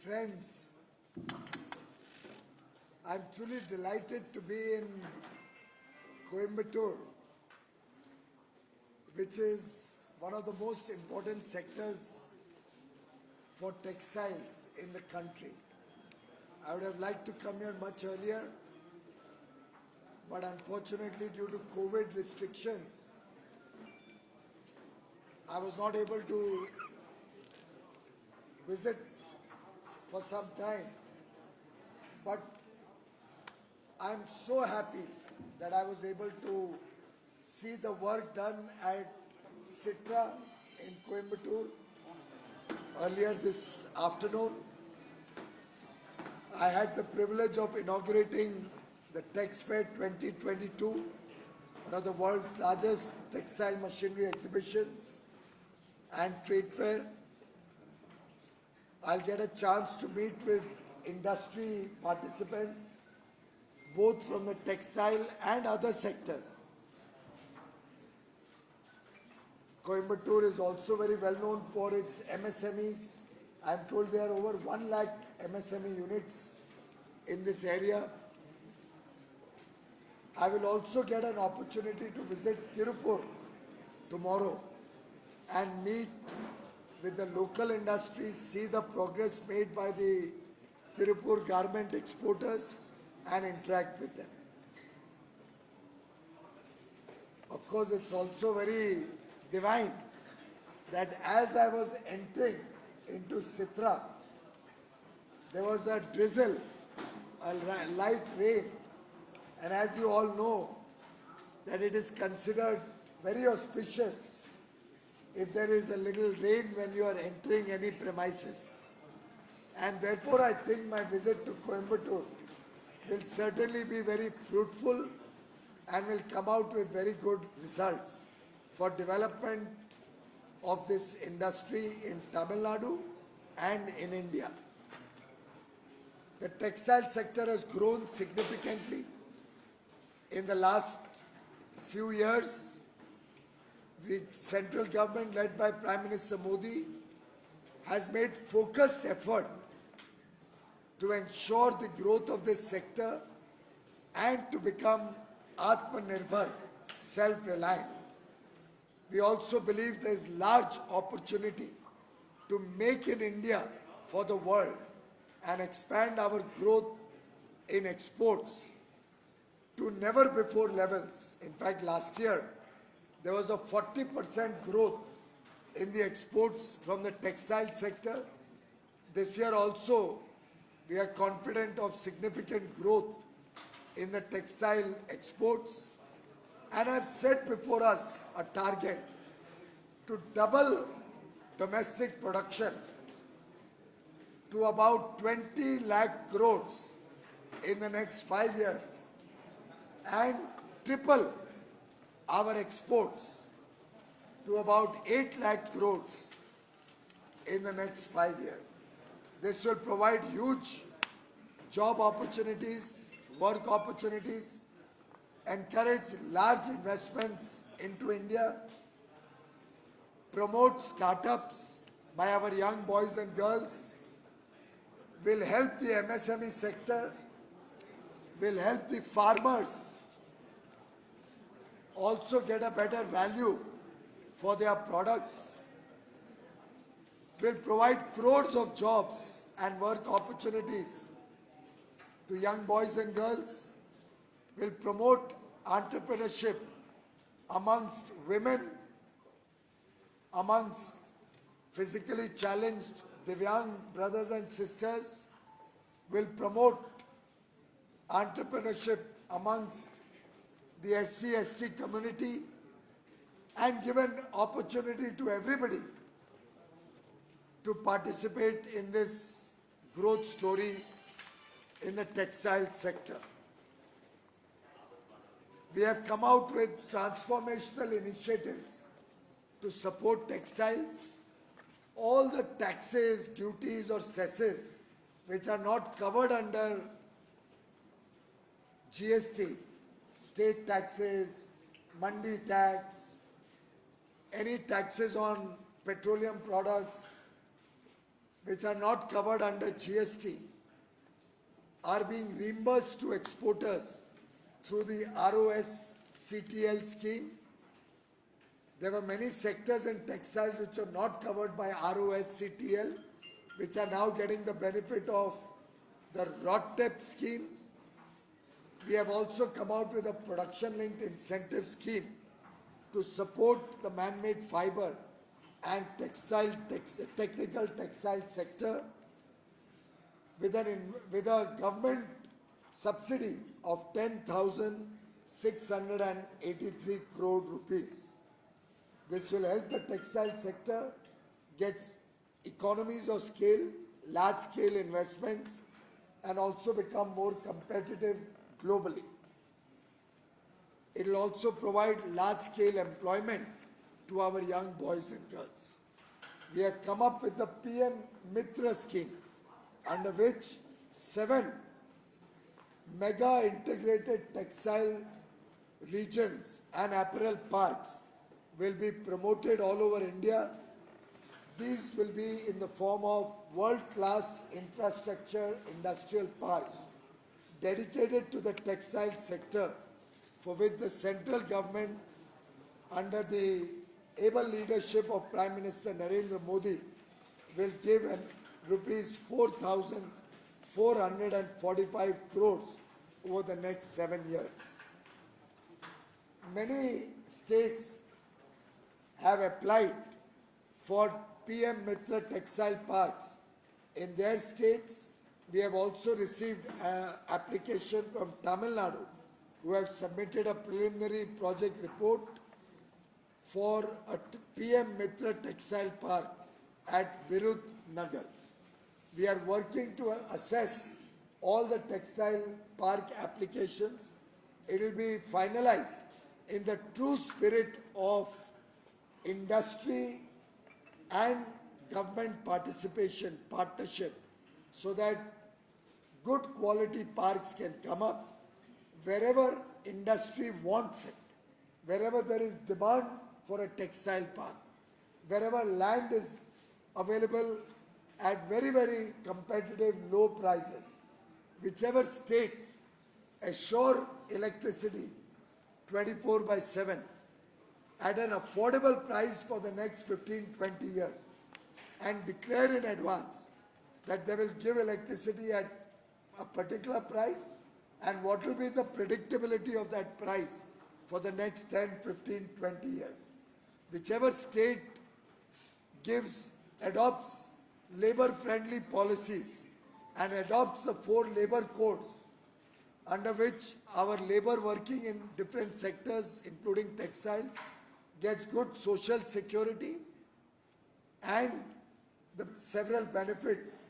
Friends, I'm truly delighted to be in Coimbatore, which is one of the most important sectors for textiles in the country. I would have liked to come here much earlier, but unfortunately due to COVID restrictions, I was not able to visit for some time. But I'm so happy that I was able to see the work done at Citra in Coimbatore earlier this afternoon. I had the privilege of inaugurating the Tex Fair 2022, one of the world's largest textile machinery exhibitions and trade fair. I'll get a chance to meet with industry participants, both from the textile and other sectors. Coimbatore is also very well known for its MSMEs. I'm told there are over 1 lakh MSME units in this area. I will also get an opportunity to visit Tirupur tomorrow and meet with the local industries, see the progress made by the Tirupur garment exporters and interact with them. Of course, it's also very divine that as I was entering into Citra, there was a drizzle, a light rain, and as you all know, that it is considered very auspicious if there is a little rain when you are entering any premises. And therefore, I think my visit to Coimbatore will certainly be very fruitful and will come out with very good results for development of this industry in Tamil Nadu and in India. The textile sector has grown significantly in the last few years. The central government led by Prime Minister Modi has made focused effort to ensure the growth of this sector and to become Atmanirbhar, self-reliant. We also believe there is large opportunity to make in India for the world and expand our growth in exports to never before levels. In fact, last year, there was a 40% growth in the exports from the textile sector. This year also, we are confident of significant growth in the textile exports. And I've set before us a target to double domestic production to about 20 lakh crores in the next 5 years and triple our exports to about 8 lakh crores in the next 5 years. This will provide huge job opportunities, work opportunities, encourage large investments into India, promote startups by our young boys and girls, will help the MSME sector, will help the farmers also get a better value for their products, will provide crores of jobs and work opportunities to young boys and girls, will promote entrepreneurship amongst women, amongst physically challenged Divyang brothers and sisters, will promote entrepreneurship amongst the SC/ST community and give an opportunity to everybody to participate in this growth story in the textile sector. We have come out with transformational initiatives to support textiles. All the taxes, duties or cesses which are not covered under GST, state taxes, mandi tax, any taxes on petroleum products, which are not covered under GST are being reimbursed to exporters through the ROSCTL scheme. There were many sectors in textiles which are not covered by ROSCTL, which are now getting the benefit of the RODTEP scheme. We have also come out with a production-linked incentive scheme to support the man-made fiber and technical textile sector with a government subsidy of 10,683 crore rupees. This will help the textile sector get economies of scale, large-scale investments, and also become more competitive globally. It will also provide large-scale employment to our young boys and girls. We have come up with the PM Mitra scheme, under which 7 mega integrated textile regions and apparel parks will be promoted all over India. These will be in the form of world-class infrastructure industrial parks dedicated to the textile sector, for which the central government, under the able leadership of Prime Minister Narendra Modi, will give an rupees 4,445 crores over the next 7 years. Many states have applied for PM Mitra textile parks in their states. We have also received an application from Tamil Nadu, who have submitted a preliminary project report for a PM Mitra textile park at Virudnagar. We are working to assess all the textile park applications. It will be finalized in the true spirit of industry and government participation, partnership, so that good quality parks can come up wherever industry wants it, wherever there is demand for a textile park, wherever land is available at very, very competitive low prices, whichever states assure electricity 24/7 at an affordable price for the next 15-20 years, and declare in advance that they will give electricity at a particular price and what will be the predictability of that price for the next 10, 15, 20 years. Whichever state adopts labor-friendly policies and adopts the 4 labor codes, under which our labor working in different sectors, including textiles, gets good social security and the several benefits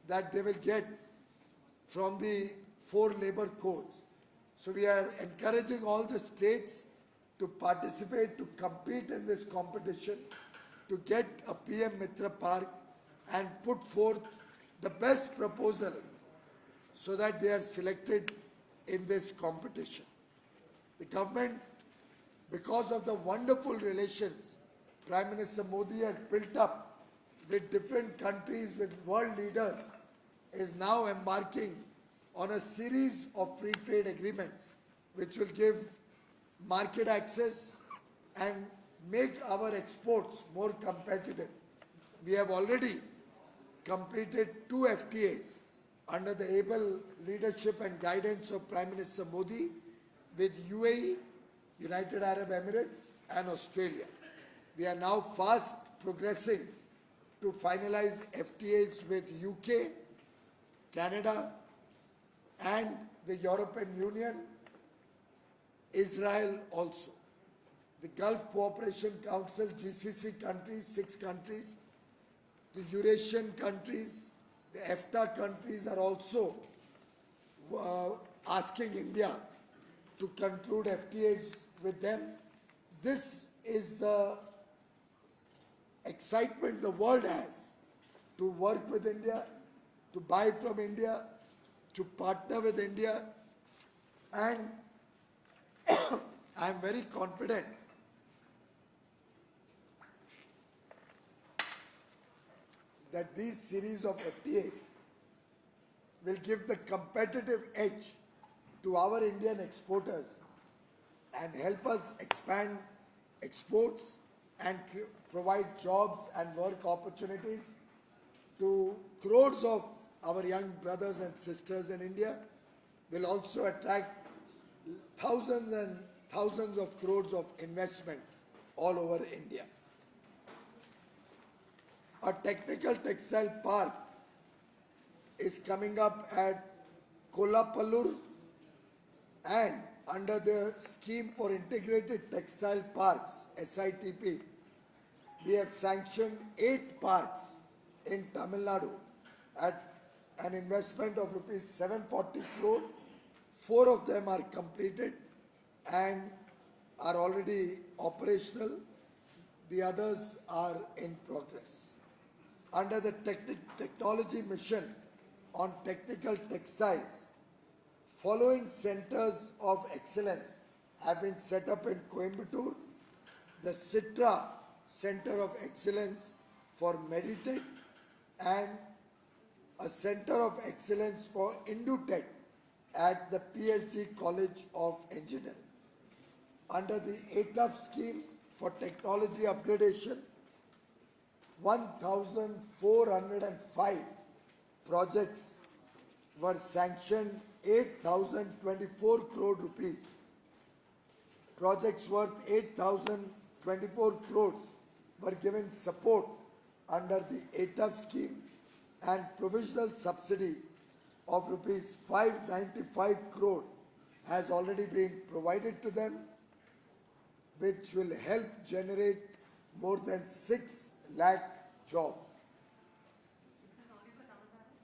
that they will get from the 4 labor codes. So we are encouraging all the states to participate, to compete in this competition, to get a PM Mitra Park and put forth the best proposal so that they are selected in this competition. The government, because of the wonderful relations Prime Minister Modi has built up with different countries, with world leaders, is now embarking on a series of free trade agreements which will give market access and make our exports more competitive. We have already completed 2 FTAs under the able leadership and guidance of Prime Minister Modi with UAE, United Arab Emirates and Australia. We are now fast progressing to finalize FTAs with UK, Canada and the European Union, Israel also. The Gulf Cooperation Council, GCC countries, 6 countries, the Eurasian countries, the EFTA countries are also asking India to conclude FTAs with them. This is the excitement the world has to work with India, to buy from India, to partner with India, and I am very confident that these series of FTAs will give the competitive edge to our Indian exporters and help us expand exports and provide jobs and work opportunities to crores of our young brothers and sisters in India, will also attract thousands and thousands of crores of investment all over India. A technical textile park is coming up at Kolapallur, and under the scheme for integrated textile parks, SITP, we have sanctioned 8 parks in Tamil Nadu at an investment of rupees 740 crore. 4 of them are completed and are already operational. The others are in progress. Under the technology mission on technical textiles, following centers of excellence have been set up in Coimbatore: the Citra Center of Excellence for Meditech and a Center of Excellence for Indutech at the PSG College of Engineering. Under the ATUF scheme for technology upgradation, 1,405 projects were sanctioned, 8,024 crore rupees. Projects worth 8,024 crores were given support under the ATUF scheme, and provisional subsidy of rupees 595 crore has already been provided to them, which will help generate more than 6 lakh jobs.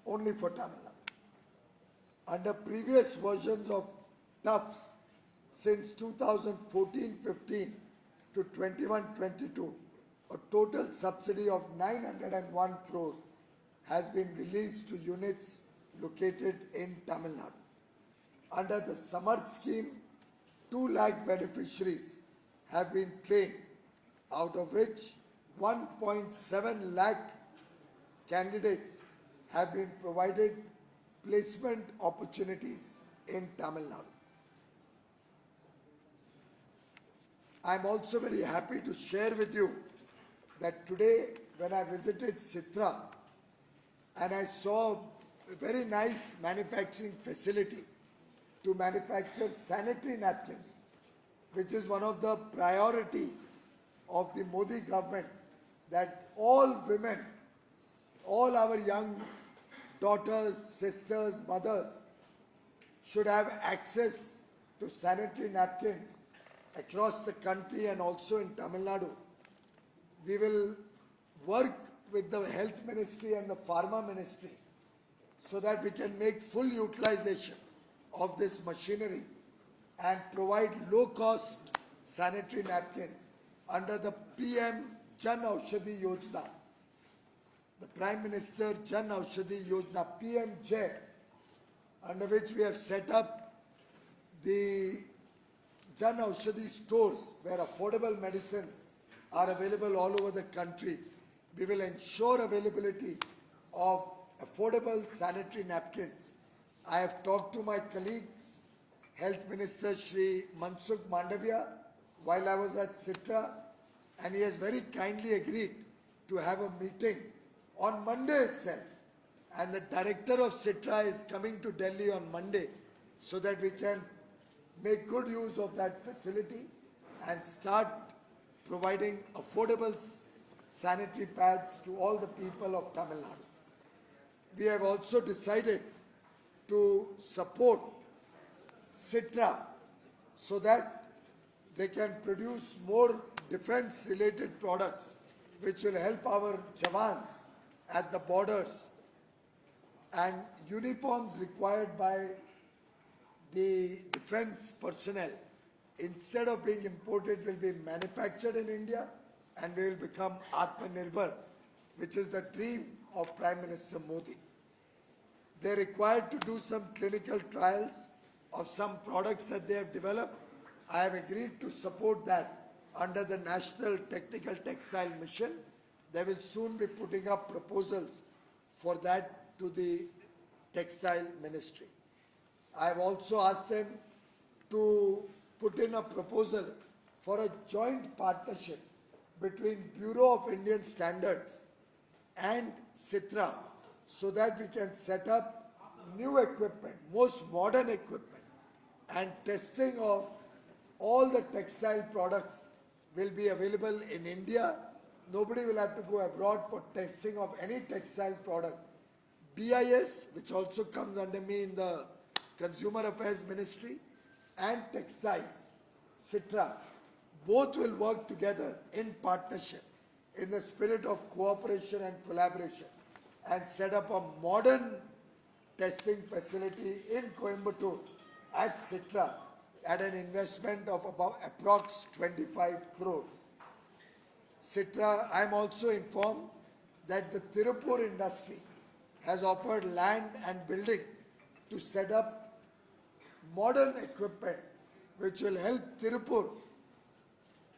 Only for Tamil Nadu. Under previous versions of TUFs since 2014-15 to 21-22, a total subsidy of 901 crore has been released to units located in Tamil Nadu. Under the Samarth scheme, 2 lakh beneficiaries have been trained, out of which 1.7 lakh candidates have been provided placement opportunities in Tamil Nadu. I am also very happy to share with you that today when I visited Citra and I saw a very nice manufacturing facility to manufacture sanitary napkins, which is one of the priorities of the Modi government, that all women, all our young daughters, sisters, mothers should have access to sanitary napkins across the country and also in Tamil Nadu. We will work with the Health Ministry and the Pharma Ministry so that we can make full utilization of this machinery and provide low-cost sanitary napkins under the PM Jan Aushadhi Yojana, the Prime Minister Jan Aushadhi Yojana, PMJ, under which we have set up the Jan Aushadhi stores where affordable medicines are available all over the country. We will ensure availability of affordable sanitary napkins. I have talked to my colleague, Health Minister Shri Mansukh Mandavia, while I was at Citra, and he has very kindly agreed to have a meeting on Monday itself. And the director of Citra is coming to Delhi on Monday so that we can make good use of that facility and start providing affordable sanitary pads to all the people of Tamil Nadu. We have also decided to support Citra so that they can produce more defense-related products which will help our Jawans at the borders, and uniforms required by the defense personnel, instead of being imported, will be manufactured in India and we will become Atmanirbhar, which is the dream of Prime Minister Modi. They are required to do some clinical trials of some products that they have developed. I have agreed to support that under the National Technical Textile Mission, they will soon be putting up proposals for that to the Textile Ministry. I have also asked them to put in a proposal for a joint partnership between Bureau of Indian Standards and Citra so that we can set up new equipment, most modern equipment, and testing of all the textile products will be available in India. Nobody will have to go abroad for testing of any textile product. BIS, which also comes under me in the Consumer Affairs Ministry, and Textiles, Citra, both will work together in partnership in the spirit of cooperation and collaboration and set up a modern testing facility in Coimbatore at Citra at an investment of about approx 25 crores. Citra, I am also informed that the Tirupur industry has offered land and building to set up modern equipment which will help Tirupur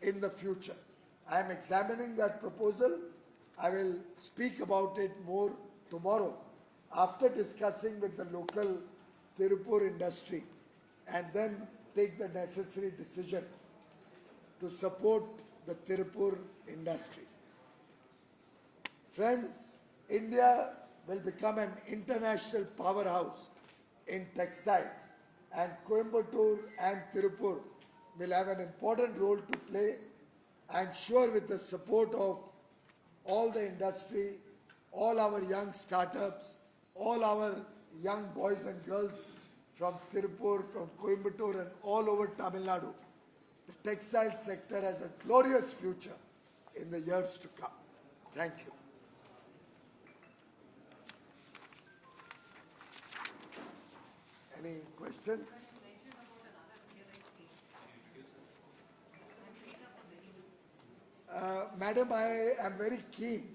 in the future. I am examining that proposal. I will speak about it more tomorrow after discussing with the local Tirupur industry and then take the necessary decision to support the Tirupur industry. Friends, India will become an international powerhouse in textiles, and Coimbatore and Tirupur will have an important role to play. I am sure with the support of all the industry, all our young startups, all our young boys and girls from Tirupur, from Coimbatore and all over Tamil Nadu, the textile sector has a glorious future in the years to come. Thank you. Any questions? Madam, I am very keen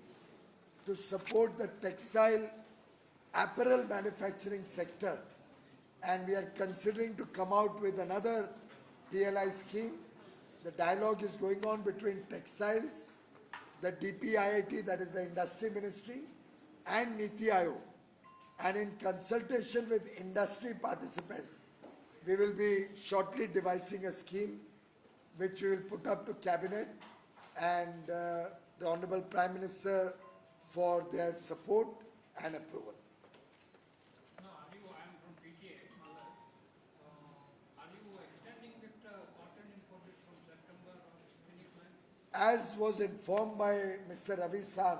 to support the textile apparel manufacturing sector, and we are considering to come out with another PLI scheme. The dialogue is going on between Textiles, the DPIIT, that is the Industry Ministry, and Niti Aayog. And in consultation with industry participants, we will be shortly devising a scheme which we will put up to Cabinet and the Honorable Prime Minister for their support and approval. No, I am from PTA, are you extending that cotton imported from September or any plan? As was informed by Mr. Ravi San,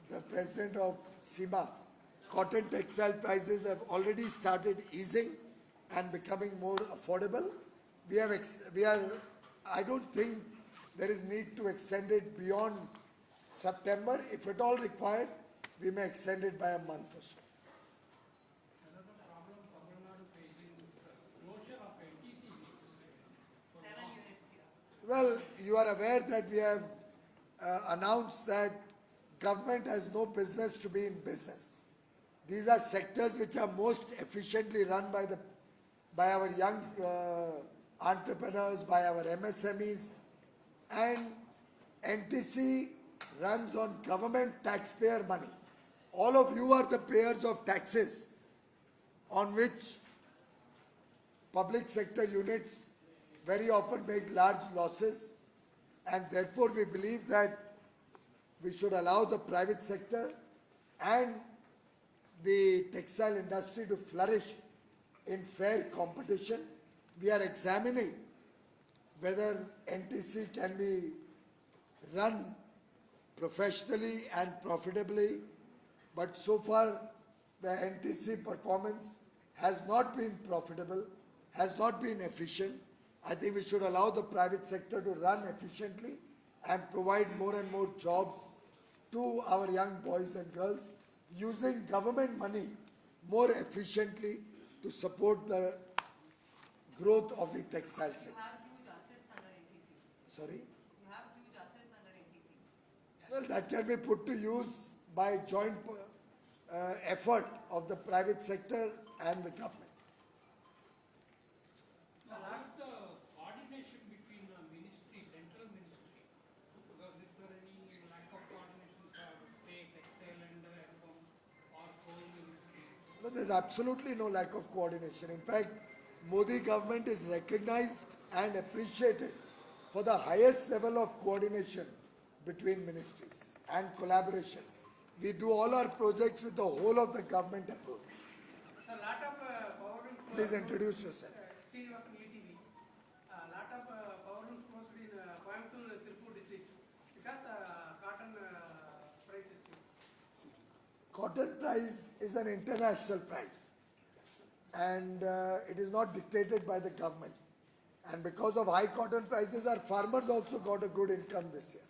the President of SEMA, cotton textile prices have already started easing and becoming more affordable. I don't think there is need to extend it beyond September. If at all required, we may extend it by a month or so. Another problem Tamil Nadu facing is closure of NTC mills. 7 units here. Well, you are aware that we have announced that government has no business to be in business. These are sectors which are most efficiently run by our young entrepreneurs, by our MSMEs, and NTC runs on government taxpayer money. All of you are the payers of taxes on which public sector units very often make large losses, and therefore we believe that we should allow the private sector and the textile industry to flourish in fair competition. We are examining whether NTC can be run professionally and profitably, but so far the NTC performance has not been profitable, has not been efficient. I think we should allow the private sector to run efficiently and provide more and more jobs to our young boys and girls, using government money more efficiently to support the growth of the textile sector. You have huge assets under NTC. Sorry? You have huge assets under NTC. Well, that can be put to use by joint effort of the private sector and the government. So what's the coordination between the ministry, central ministry? Because is there any lack of coordination No, there's absolutely no lack of coordination. In fact, Modi government is recognized and appreciated for the highest level of coordination between ministries and collaboration. We do all our projects with the whole of the government approach. So a lot of power looms. Please introduce yourself. Srinivasan ETV. A lot of power looms closed in Coimbatore, Tirupur district because cotton price is cheap. Cotton price is an international price and it is not dictated by the government. And because of high cotton prices, our farmers also got a good income this year.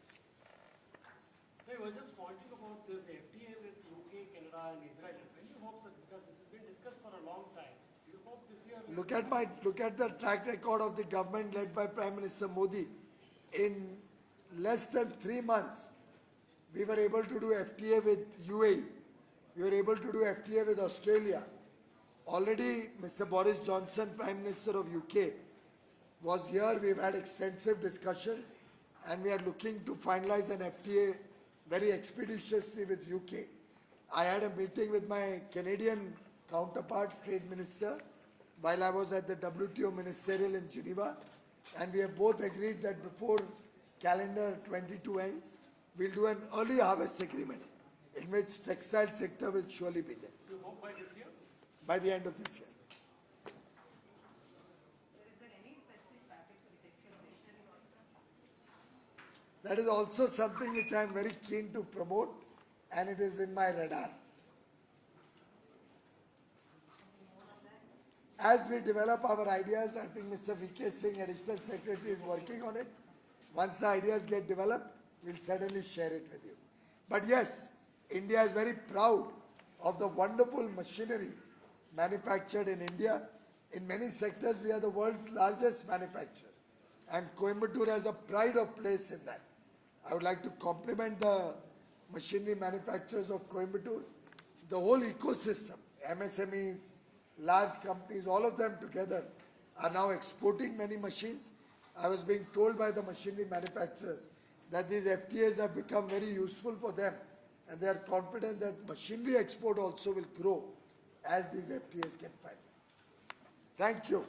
So I was just wondering about this FTA with UK, Canada and Israel. When do you hope, sir, because this has been discussed for a long time. Do you hope this year? Look at the track record of the government led by Prime Minister Modi. In less than 3 months, we were able to do FTA with UAE. We were able to do FTA with Australia. Already Mr. Boris Johnson, Prime Minister of UK, was here. We've had extensive discussions and we are looking to finalize an FTA very expeditiously with UK. I had a meeting with my Canadian counterpart, Trade Minister, while I was at the WTO Ministerial in Geneva, and we have both agreed that before calendar 22 ends, we'll do an early harvest agreement in which textile sector will surely be there You hope by this year? by the end of this year. Is there any specific package for the textile machinery also? That is also something which I am very keen to promote and it is in my radar. As we develop our ideas, I think Mr. V.K. Singh, Additional Secretary, is working on it. Once the ideas get developed, we'll certainly share it with you. But yes, India is very proud of the wonderful machinery manufactured in India. In many sectors, we are the world's largest manufacturer. And Coimbatore has a pride of place in that. I would like to compliment the machinery manufacturers of Coimbatore, the whole ecosystem, MSMEs, large companies, all of them together are now exporting many machines. I was being told by the machinery manufacturers that these FTAs have become very useful for them and they are confident that machinery export also will grow as these FTAs get finalized. Thank you.